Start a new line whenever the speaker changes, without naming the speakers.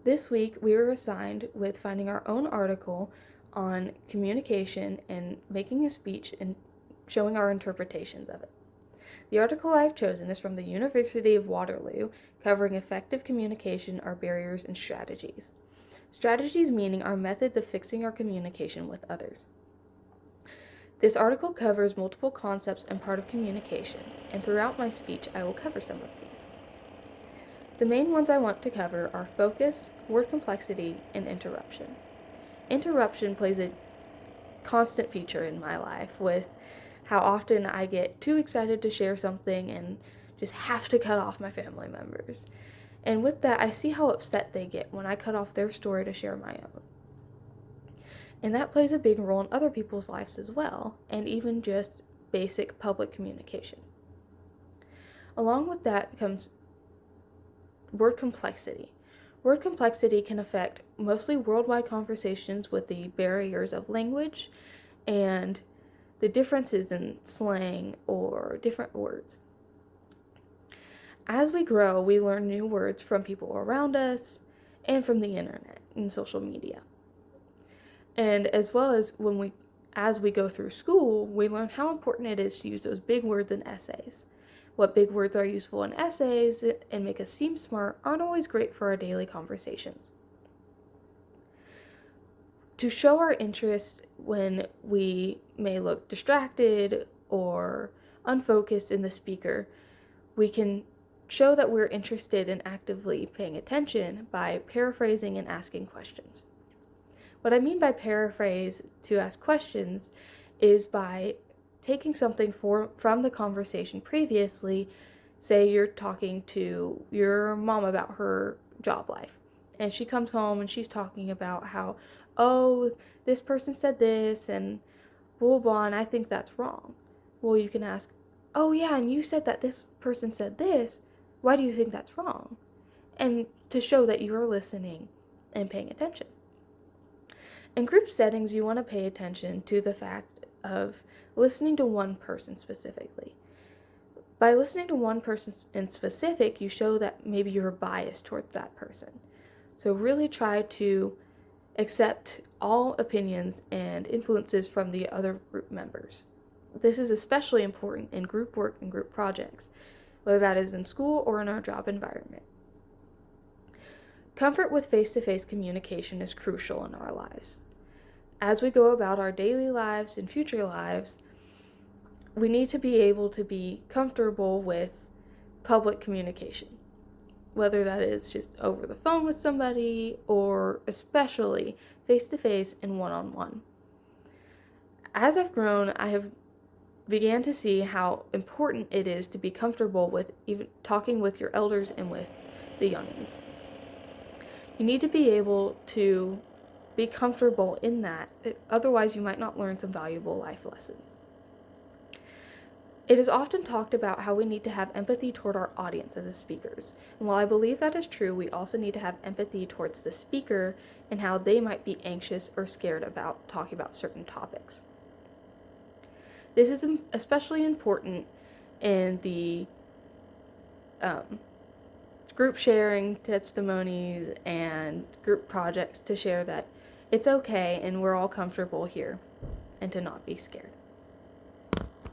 This week, we were assigned with finding our own article on communication and making a speech and showing our interpretations of it. The article I've chosen is from the University of Waterloo, covering effective communication, our barriers, and strategies. Strategies meaning our methods of fixing our communication with others. This article covers multiple concepts and part of communication, and throughout my speech I will cover some of these. The main ones I want to cover are focus, word complexity, and interruption. Interruption plays a constant feature in my life with how often I get too excited to share something and just have to cut off my family members. And with that, I see how upset they get when I cut off their story to share my own. And that plays a big role in other people's lives as well, and even just basic public communication. Along with that comes word complexity. Word complexity can affect mostly worldwide conversations with the barriers of language and the differences in slang or different words. As we grow, we learn new words from people around us and from the internet and social media. And as well as as we go through school, we learn how important it is to use those big words in essays. What big words are useful in essays and make us seem smart aren't always great for our daily conversations. To show our interest when we may look distracted or unfocused in the speaker, we can show that we're interested in actively paying attention by paraphrasing and asking questions. What I mean by paraphrase to ask questions is by taking something from the conversation previously. Say you're talking to your mom about her job life, and she comes home and she's talking about how, oh, this person said this and blah, blah, blah, and I think that's wrong. Well, you can ask, oh yeah, and you said that this person said this, why do you think that's wrong? And to show that you're listening and paying attention. In group settings, you want to pay attention to the fact of listening to one person specifically. By listening to one person in specific, you show that maybe you're biased towards that person. So really try to accept all opinions and influences from the other group members. This is especially important in group work and group projects, whether that is in school or in our job environment. Comfort with face-to-face communication is crucial in our lives. As we go about our daily lives and future lives, we need to be able to be comfortable with public communication, whether that is just over the phone with somebody or especially face-to-face and one-on-one. As I've grown, I have began to see how important it is to be comfortable with even talking with your elders and with the youngins. You need to be able to be comfortable in that, otherwise you might not learn some valuable life lessons. It is often talked about how we need to have empathy toward our audience as speakers. And while I believe that is true, we also need to have empathy towards the speaker and how they might be anxious or scared about talking about certain topics. This is especially important in the group sharing testimonies and group projects to share that it's okay and we're all comfortable here and to not be scared.